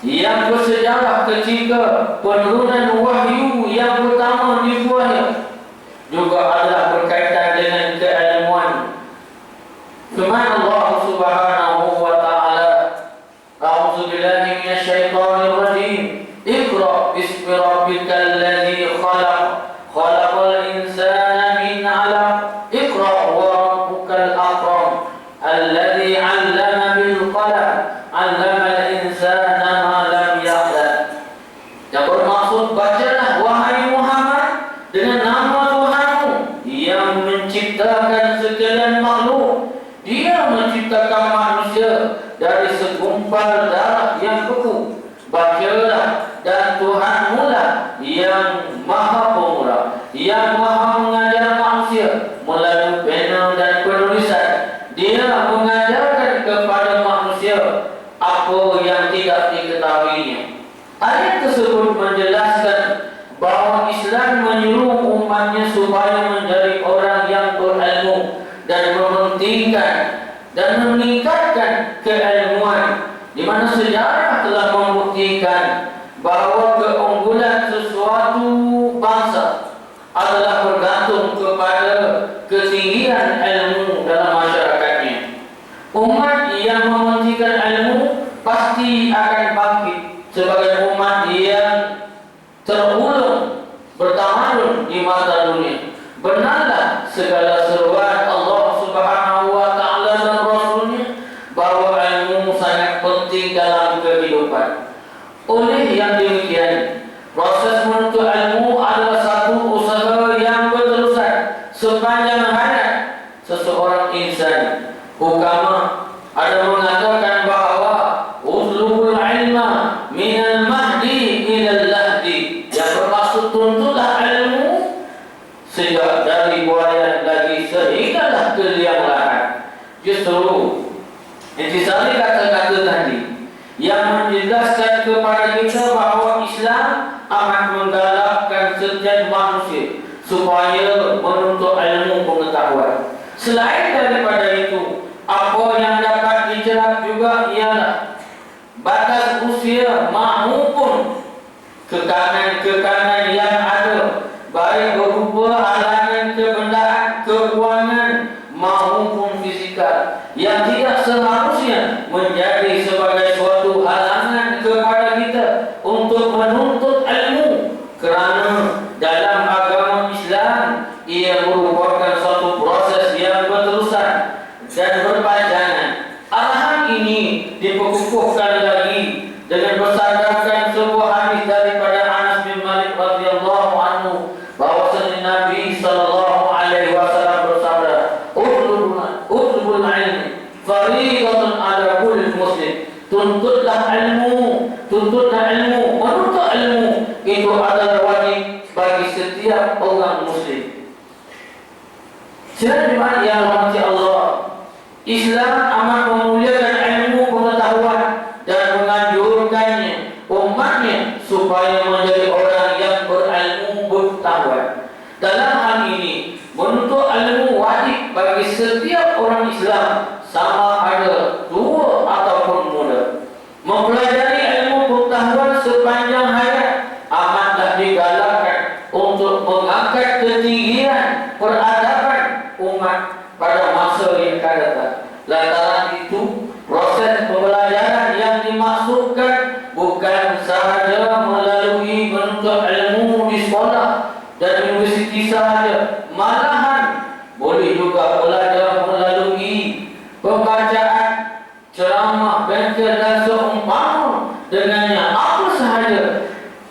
yang bersejarah ketika penurunan wahyu yang pertama dibuat juga adalah berkaitan dengan keilmuan. Firman Allah Subhanahu wa taala, A'udzu billahi minasyaitonir rajim. Iqra bismi rabbikal ladzi khalaq, khalaqal insana min 'alaq. Iqra wa rabbukal akram, alladzi 'allama bil qalam, 'allamal insana ma lam ya'lam. Yang bermaksud, bacalah wahai Muhammad dengan nama Tuhanmu yang menciptakan segala makhluk. Dia menciptakan manusia dari segumpal darah yang beku. Bacalah, dan Tuhanmu lah yang maha pemurah, yang maha mengajar manusia melalui pena dan penulisan. Dia mengajarkan kepada manusia apa yang tidak diketahuinya. Ayat tersebut menjelaskan bahawa Islam menyuruh umatnya supaya menjadi orang yang berilmu dan mementingkan dan meningkatkan keilmuan, di mana sejarah telah membuktikan bahawa keunggulan sesuatu bangsa adalah bergantung kepada ketinggian ilmu dalam masyarakatnya. Umat yang mementingkan ilmu pasti akan bangkit sebagai umat yang terulung bertamadun di mata dunia. Benarlah segala seruan Allah Subhanahu wa taala dan Rasulnya bahawa ilmu sangat penting dalam kehidupan. Oleh yang demikian, proses menuntut ilmu adalah satu usaha yang berterusan sepanjang hayat seseorang insan. Ukama ada mengatakan bahawa utlubul ilma minal mahdi ilal lahdi, yang bermaksud tuntutlah ilmu sejak dari buayan lagi sehinggalah ke liang lahat. Justru intisari kata-kata tadi yang menjelaskan kepada kita bahawa Islam amat menggalakkan setiap manusia supaya menuntut ilmu pengetahuan. Selain daripada itu, apa yang dapat dijerat juga ialah batas usia maupun kekanan-kekanan yang ada, baik berupa halangan kebendaan, keuangan maupun fizikal, yang tidak seharusnya menjadi sebagai suatu halangan kepada kita untuk menuntut ilmu, kerana dalam agama Islam ia merupakan suatu proses yang berterusan dan berpanjangan. Arahan ini diperkukuhkan lagi dengan bersandarkan sebuah hadis daripada Anas bin Malik radhiyallahu anhu bahwasanya Nabi sallallahu alaihi wasallam bersabda, "Utlubul ilmi fariidatun ala kulli muslim." Tuntutlah ilmu, menuntut ilmu itu adalah wajib bagi setiap orang muslim. Sedangkan yang rahmati Allah, Islam amat memuliakan ilmu pengetahuan dan menganjurkannya umatnya supaya menjadi orang yang berilmu pengetahuan. Dalam hal ini, menuntut ilmu wajib bagi setiap orang Islam, sama ada tua ataupun muda. Mempelajari ilmu pengetahuan sepanjang hayat amatlah digalakkan untuk mengangkat ketinggian peradaban umat pada masa yang akan datang. Lantaran itu, proses pembelajaran yang dimaksudkan bukan sahaja melalui menuntut ilmu di sekolah dan universiti sahaja, malahan boleh juga belajar melalui pembacaan, ceramah, bengkel dan seumpama dengannya, apa sahaja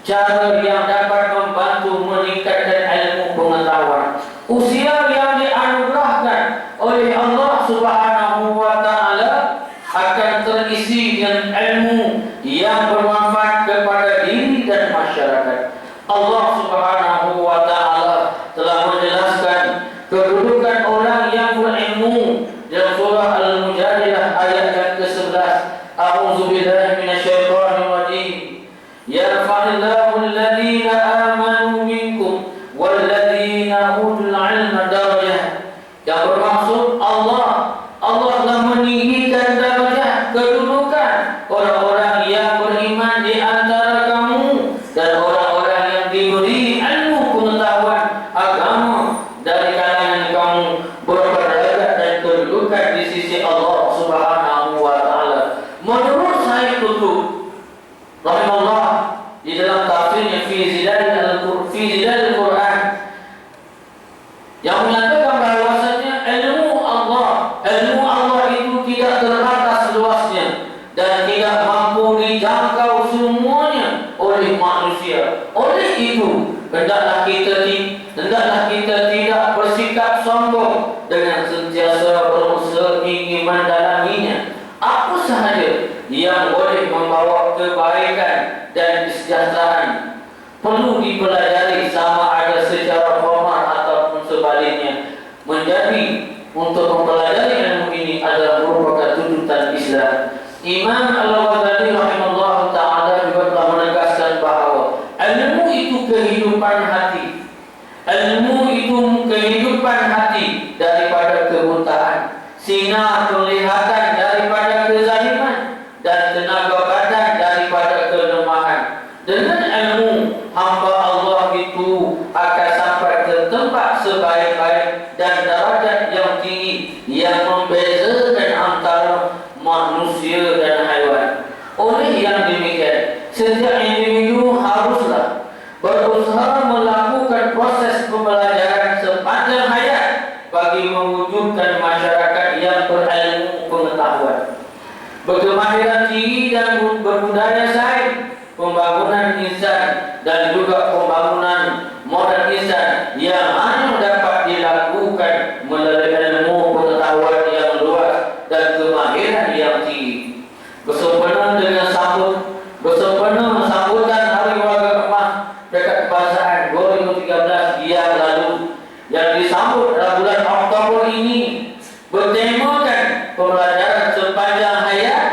cara yang dapat membantu meningkatkan ilmu pengetahuan. Usia yang dianugerahkan oleh Allah Subhanahu wa taala akan terisi dengan ilmu yang bermanfaat kepada diri dan masyarakat. Allah Subhanahu wa taala telah menjelaskan kedudukan orang yang berilmu dalam surah Al-Mujadilah ayat yang ke-11. yarfa'illahu alladhina amanu minkum walladhina utul 'ilma darajat. Yang bermaksud Allah telah meninggikan darajat kedudukan orang-orang yang beriman di antara kamu dan orang-orang yang diberi ilmu pengetahuan agama dari kalangan kamu berderajat dan kedudukan di sisi Allah Subhanahu wa taala. Menurut Syekh Qutb rahimahullah di dalam tafsirnya fi Zilal Al-Quran yang menyatakan bahwasanya ilmu Allah itu tidak terbatas luasnya dan tidak mampu dijangkau semuanya oleh manusia. Oleh itu, hendaklah kita tidak bersikap sombong dengan sentiasa berusaha ingin mendalaminya. Apa sahaja yang boleh membawa kebaikan dan kesejahteraan perlu dipelajari, sama ada secara formal ataupun sebaliknya. Menjadi untuk mempelajari ilmu ini adalah merupakan tuntutan Islam. Imam Al-Ghazali rahimahullah ta'ala juga telah menegaskan bahawa ilmu itu kehidupan hati. Ilmu itu kehidupan hati daripada kebutaan, sinar penglihatan daripada kezaliman, dan tenaga badan daripada kelemahan. Dengan ilmu, hamba Allah itu akan sampai ke tempat sebaik-baik dan darajat yang tinggi yang membezakan antara manusia dan haiwan. Oleh yang demikian, setiap individu haruslah berusaha melakukan proses pembelajaran sepanjang hayat bagi mewujudkan masyarakat yang berilmu pengetahuan, berkemahiran tinggi dan berbudaya sains, pembangunan insan dan juga pembangunan modern insan yang hanya dapat dilakukan melalui ilmu pengetahuan yang luas dan kemahiran yang tinggi. Bersempena dengan sambutan Hari Warga Emas Dekat Kebangsaan 2013 yang lalu, yang disambut pada bulan Oktober ini, bertemakan pembelajaran sepanjang hayat,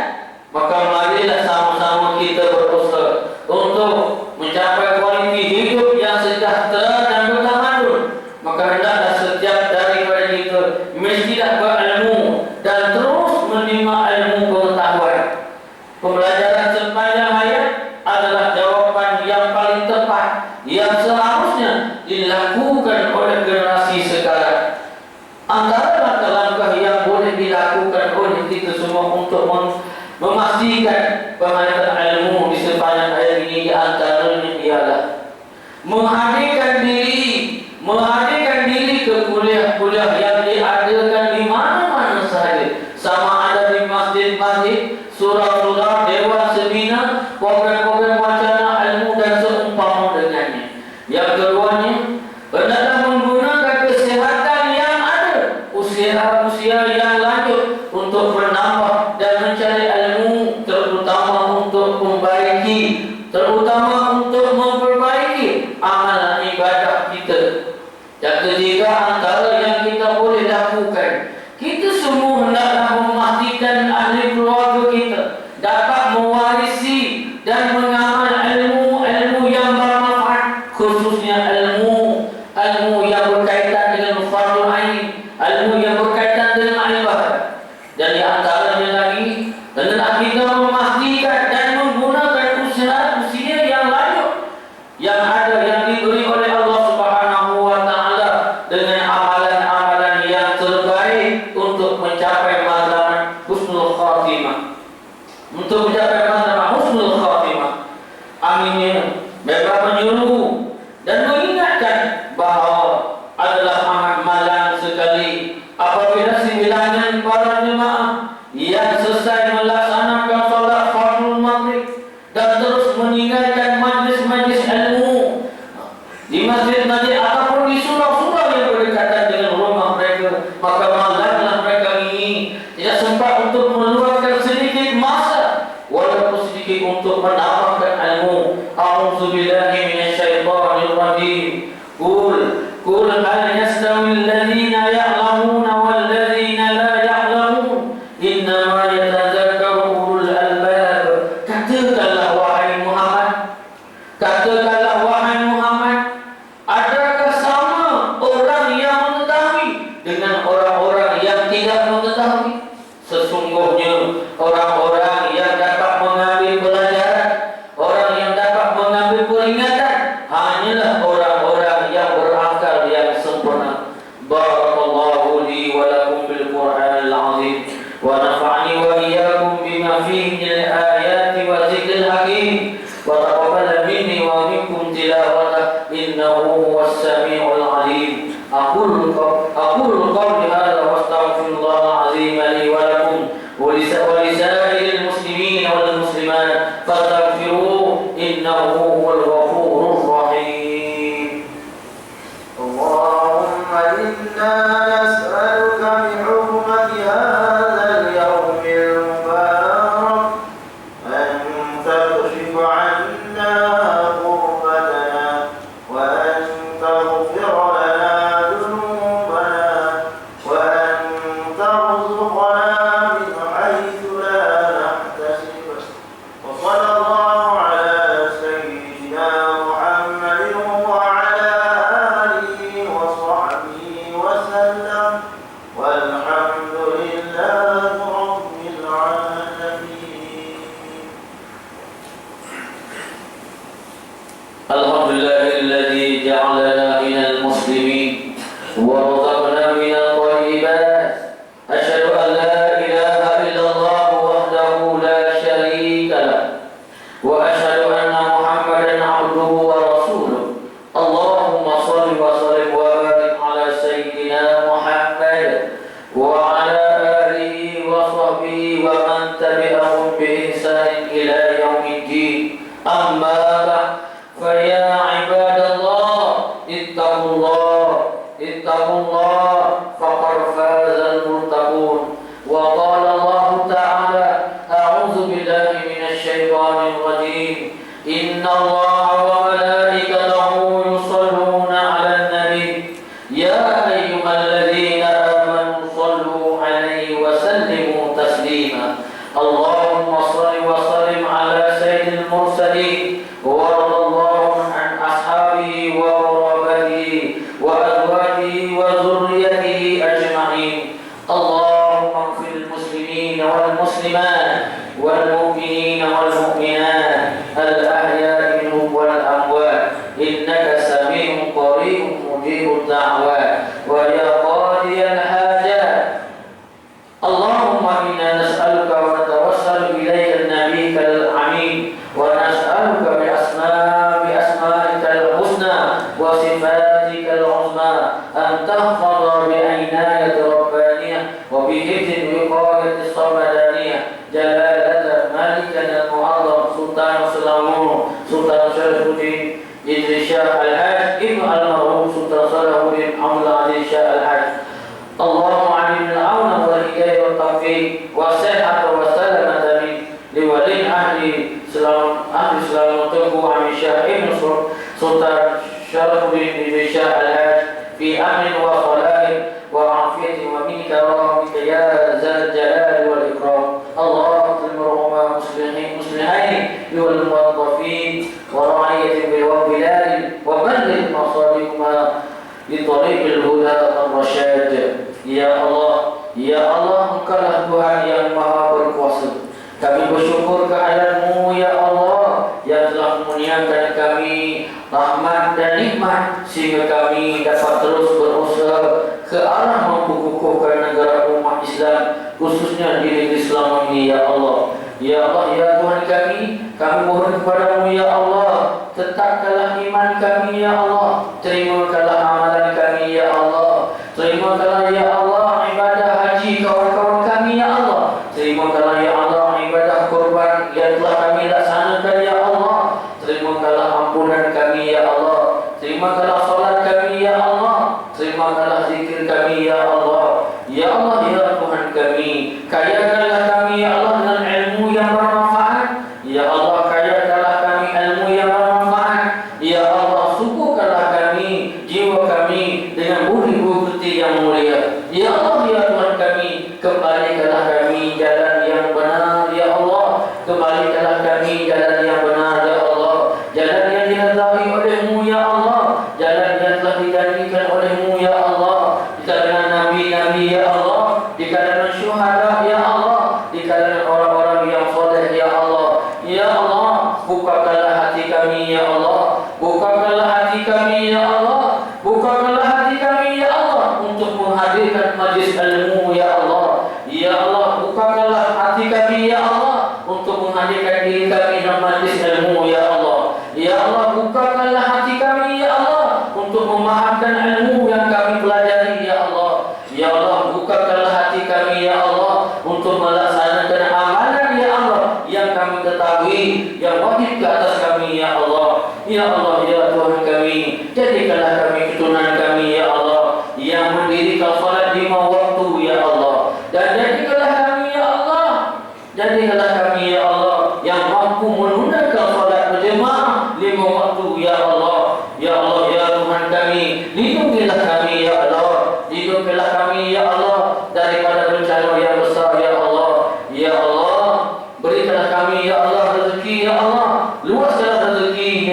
maka marilah sama-sama kita berusaha untuk mencapai kualiti hidup yang sejahtera dan bertamadun. Maka hendaklah setiap daripada kita mestilah berilmu dan terus menerima ilmu pengetahuan. Pembelajaran sepanjang hayat adalah jawapan yang paling tepat yang seharusnya dilakukan oleh generasi sekarang. Antara langkah-langkah yang boleh dilakukan oleh kita semua untuk memastikan penghayatan ilmu di sepanjang hayat ini, di antaranya ialah menghadirkan diri ke kuliah-kuliah yang diadakan di mana-mana sahaja, sama ada di masjid-masjid, surau-surau, dewan seminar, program-program wacana ilmu dan seumpama dengannya. Yang keduanya, hendaklah menggunakan kesihatan yang ada, usia yang lanjut untuk menambah dan mencari ilmu, terutama untuk memperbaiki amalan ibadah kita. Yang ketiga, antara yang kita boleh lakukan, kita semua hendaklah memastikan ahli keluarga kita dapat mewarisi dan mengamal ilmu yang bermanfaat, khususnya ilmu yang berkaitan dengan fardhu ain, ilmu yang berkaitan dengan ibadah. Dan di antaranya lagi, hendaklah kita memastikan dan menggunakan usia yang lanjut yang ada, yang diberi oleh Allah Subhanahu wa taala, dengan amalan-amalan yang terbaik untuk mencapai mazhar husnul khatimah. Aminnya mereka menyuruh dan mengingatkan bahawa adalah amat malang sekali apabila sembilan para jemaah yang selesai melaksanakan solat fardhu maghrib dan terus meninggalkan majlis-majlis ilmu di masjid-masjid ataupun di surau-surau yang berdekatan dengan rumah mereka. Maka malanglah mereka ini tidak sempat untuk meluangkan sedikit masa walaupun sedikit untuk mendapatkan ilmu. A'udzubillahi minasyaitonir rajim. Qul hal yastawi alladhina ya'lamuna wal ladzina la ya'lamun innama yatadzakkaru ulul albab. Katakanlah wahai Muhammad, وتقبل مني ومنكم تلاوته إنه هو السميع العليم. أقول قولي هذا واستغفر الله العظيم لي ولكم ولسائر المسلمين والمسلمات فاستغفروه إنه هو الغفور الرحيم. اللهم إنا نسألك بحرمة هذا اليوم المبارك أن تكشف عنا كربتنا وأن تغفر لنا ذنوبنا وأن ترزقنا من حيث لا نحتسب. وصلى الله على سيدنا محمد وعلى آله وصحبه وسلم والحمد لله رب العالمين. الحمد لله الذي جعلنا من المسلمين ورزقنا من الطيبات. أشهد أن لا إله إلا الله وحده لا شريك له وأشهد أن محمدا عبده ورسوله. اللهم صل وسلم وبارك على سيدنا محمد وعلى آله وصحبه ومن تبعهم بإحسان إلى يوم الدين. أما بعد فيا عباد الله اتقوا الله فقد فاز المتقون. وقال الله تعالى أعوذ بالله من الشيطان الرجيم إن الله وملائكته يصلون على النبي يا أيها الذين آمنوا صلوا عليه وسلموا تسليما. اللهم صل وسلم على سيد المرسلين وارض اللهم عن أصحابه وقرابته وأزواجه وذريته أجمعين. اللهم اغفر المسلمين والمسلمات والمؤمنين والمؤمنات الأحياء منهم والأموات إنك سميع قريب مجيب الدعوات ويا قاضي الحاجات. اللهم إنا نسألك ونتوسل إليك نبيك الأمين ونسألك بأسمائك الحسنى وصفاتك العظمى أن تحفظ بعناية ربانية وبحفظ وقاية الصمدانية جلالة مالكنا المعظم سلطان سليمان سلطان شرف الدين إدريس شاه الحاج ابن المرحوم سلطان صلاح الدين عبد العزيز شاه الحاج. اللهم علمنا العون والهداية والتوفيق والصحة والسلامة لولي أهل سلامته عن شاه ابن سلطان شرف الدين إدريس شاه الحاج في أمن وصلاح وعافية ومن كرامك يا ذا الجلال والإكرام. اللهم اكرم رحمة مسلمين والموظفين ورعية والبلاد وبلغ مصالحهما لطريق الهدى والرشاد. Ya Allah, Engkaulah Tuhan yang Maha Berkuasa. Kami bersyukur kehadiran-Mu ya Allah yang telah memuliakan kami rahmat dan nikmat sehingga kami dapat terus berusaha ke arah mengukuhkan negara umat Islam khususnya di negeri Islam ini ya Allah. Ya Allah, ya Tuhan kami mohon kepada-Mu ya Allah, tetapkanlah iman kami ya Allah, terimakanlah amalan kami ya Allah, terimakanlah ya Allah ibadah haji kawan-kawan kami ya Allah, terimakanlah ya Allah ibadah kurban yang telah kami laksanakan ya Allah, terimakanlah ampunan kami ya Allah, terimakanlah salat kami ya Allah, terimakanlah zikir kami ya Allah. Ya Allah, ya Tuhan kami, kayakanlah kami ya Allah dengan ilmu yang bermanfaat. Ya Allah, kayakanlah kami ilmu yang bermanfaat. Ya Allah, sukukanlah kami jiwa kami dengan budi-budi yang mulia. Ya Allah, ya Tuhan kami, kembalikanlah kami jalan yang benar ya Allah, kembalikanlah kami jalan yang benar ya Allah, jalan yang diridhai oleh-Mu ya Allah, jalan yang telah dijanjikan oleh-Mu ya Allah, di kalangan nabi-nabi ya Allah, di kalangan syuhada ya Allah, di kalangan orang-orang yang soleh ya Allah. Ya Allah, bukakanlah hati kami ya Allah, bukakanlah hati kami ya Allah, bukakanlah hati kami ya Allah untuk menghadirkan majlis ilmu ya Allah. Ya Allah, bukakanlah hati kami ya Allah untuk menghadirkan diri kami dalam majlis ilmu ya Allah. wajib ke atas kami ya Allah. Ya Allah, ya Tuhan kami, jadikanlah kami keturunan kami ya Allah yang mendirikan salat 5 waktu ya Allah. Dan jadikanlah kami ya Allah, jadikanlah kami ya Allah yang mampu menunaikan salat berjemaah 5 waktu ya Allah. Ya Allah, ya Tuhan kami, lindungilah kami ya Allah, lindungilah kami ya Allah daripada bencana yang besar ya Allah. Ya Allah, berikanlah kami ya Allah rezeki ya Allah, luaskanlah rezeki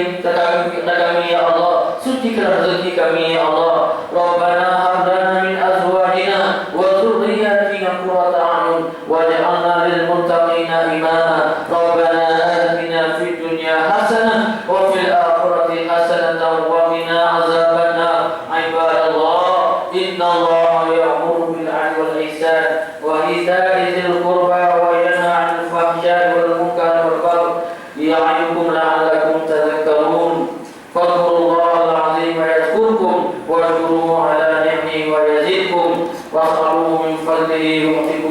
kami ya Allah, sucikanlah rezeki kami ya Allah. Rabbana hab lana min azwajina wa dhurriyyatina qurrata a'yun waj'alna lil muttaqina imama. Rabbana atina fid dunya hasanah wa fil akhirati hasanah wa qina azabannar. Ibadallah, innallaha ya'muru bil 'adli wal ihsan wa ita'i dzil qurba wa yanha 'anil fahsya'i wal munkari wal baghi ya'idukum la'allakum tadhakkarun. Fadhkurullahal 'azim yadhkurkum washkuruhu 'ala ni'amihi wa yazidkum wa as'aluhu min fadlihi yu'tikum